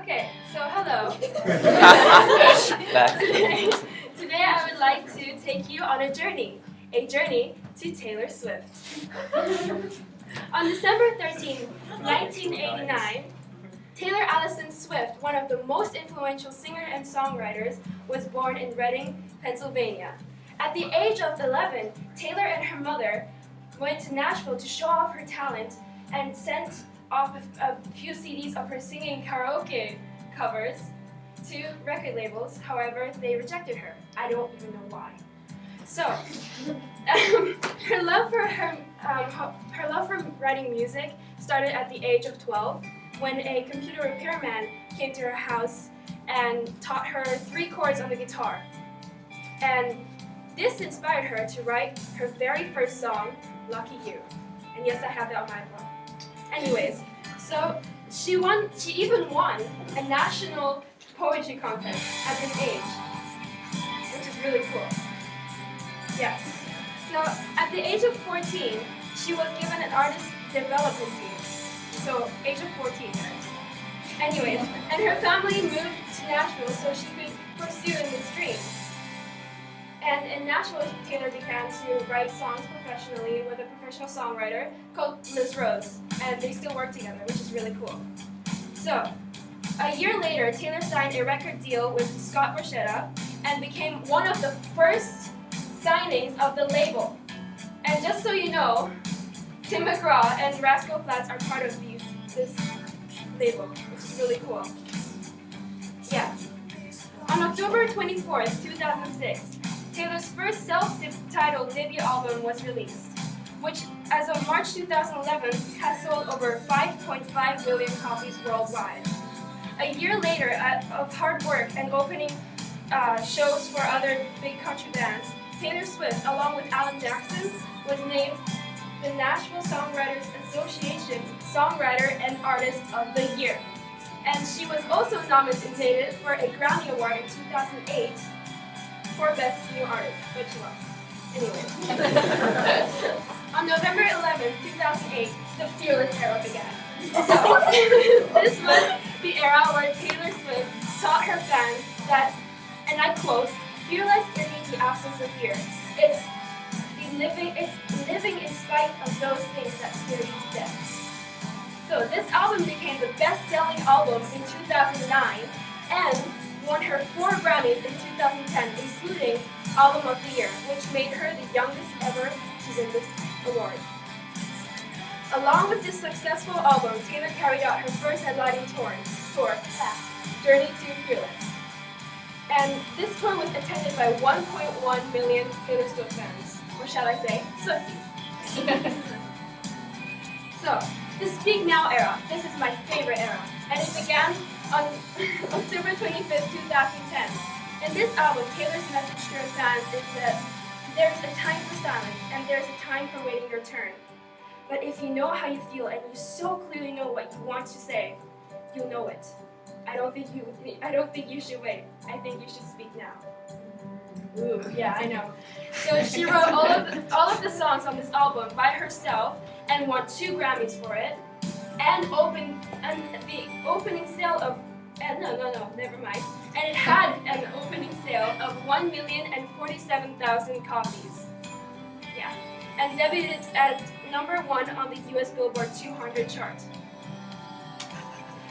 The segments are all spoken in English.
Okay, so hello. Back. Today I would like to take you on a journey to Taylor Swift. On December 13, 1989, Taylor Allison Swift, one of the most influential singers and songwriters, was born in Reading, Pennsylvania. At the age of 11, Taylor and her mother went to Nashville to show off her talent and sent off a few CDs of her singing karaoke covers to record labels. However, they rejected her. I don't even know why. So, her love for writing music started at the age of 12 when a computer repairman came to her house and taught her 3 chords on the guitar. And this inspired her to write her very first song, Lucky You. And yes, I have that on my blog. Anyways, so she even won a national poetry contest at this age, which is really cool. Yeah. So at the age of 14, she was given an artist development team. So age of 14, guys. Anyways, and her family moved to Nashville so she could pursue in this dream. And in Nashville, Taylor began to write songs professionally with a professional songwriter called Liz Rose, and they still work together, which is really cool. So, a year later, Taylor signed a record deal with Scott Borchetta and became one of the first signings of the label. And just so you know, Tim McGraw and Rascal Flatts are part of this label, which is really cool. Yeah. On October 24th, 2006, Taylor's first self-titled debut album was released, which, as of March 2011, has sold over 5.5 million copies worldwide. A year later, of hard work and opening shows for other big country bands, Taylor Swift, along with Alan Jackson, was named the Nashville Songwriters Association's Songwriter and Artist of the Year. And she was also nominated for a Grammy Award in 2008 for Best New Artist, which she was. Anyways. On November 11, 2008, the Fearless era began. So, this was the era where Taylor Swift taught her fans that, and I quote, "Fearless isn't the absence of fear. It's living in spite of those things that scare you to death." So this album became the best-selling album in 2009 and won her 4 Grammys in 2010, including Album of the Year, which made her the youngest ever to win this award. Along with this successful album, Taylor carried out her first headlining tour, Journey to Fearless. And this tour was attended by 1.1 million Taylor Swift fans, or shall I say, Swifties. So, the Speak Now era, this is my favorite era, and it began on October 25th, 2010. In this album, Taylor's message to her fans is that there's a time for silence and there's a time for waiting your turn. But if you know how you feel and you so clearly know what you want to say, you'll know it. I don't think you should wait. I think you should speak now. Ooh, yeah, I know. So she wrote all of the songs on this album by herself and won 2 Grammys for it. And the opening sale of never mind. And it had an opening sale of 1,047,000 copies. Yeah, and debuted at #1 on the U.S. Billboard 200 chart.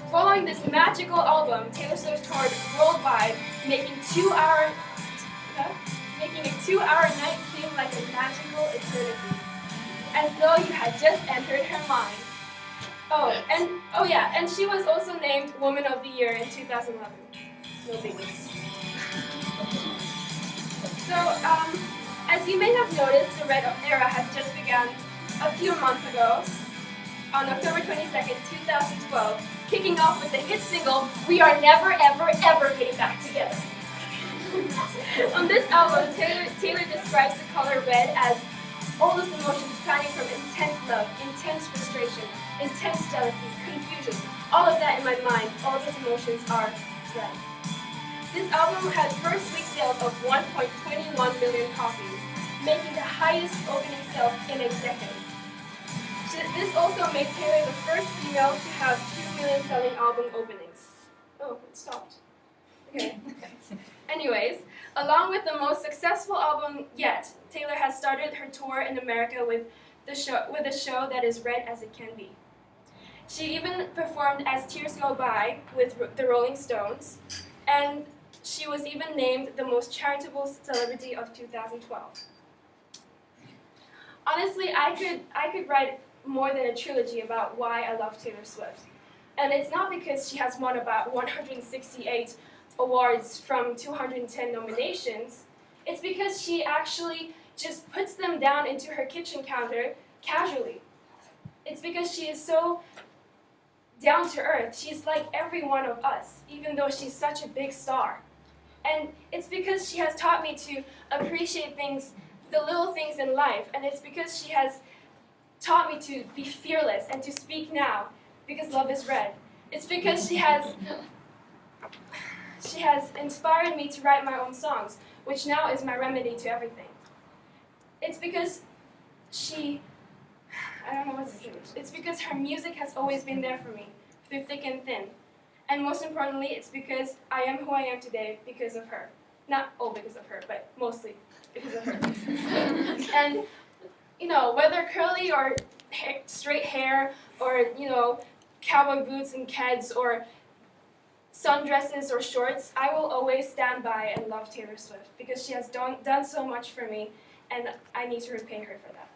Following this magical album, Taylor Swift toured worldwide, making a 2-hour night seem like a magical eternity, as though you had just entered her mind. And she was also named Woman of the Year in 2011. No biggie. So, as you may have noticed, the Red Era has just begun a few months ago, on October 22nd, 2012, kicking off with the hit single, "We Are Never Ever Ever Getting Back Together." On this album, Taylor describes the color red as all those emotions spanning from intense love, intense frustration, intense jealousy, confusion, all of that in my mind, all those emotions are red. This album had first week sales of 1.21 million copies, making the highest opening sales in a decade. This also made Taylor the first female to have 2 million selling album openings. Oh, it stopped. Okay. Anyways, along with the most successful album yet, Taylor has started her tour in America with a show that is read as it can be. She even performed As Tears Go By with the Rolling Stones, and she was even named the most charitable celebrity of 2012. Honestly, I could write more than a trilogy about why I love Taylor Swift. And it's not because she has won about 168 awards from 210 nominations. It's because she actually just puts them down into her kitchen counter casually. It's because she is so down to earth. She's like every one of us, even though she's such a big star. And it's because she has taught me to appreciate things, the little things in life. And it's because she has taught me to be fearless and to speak now, because love is red. It's because she has inspired me to write my own songs, which now is my remedy to everything. It's because I don't know what to say. It's because her music has always been there for me, through thick and thin. And most importantly, it's because I am who I am today because of her. Not all because of her, but mostly because of her. And, whether curly or straight hair, or, cowboy boots and Keds, or sundresses or shorts, I will always stand by and love Taylor Swift because she has done so much for me, and I need to repay her for that.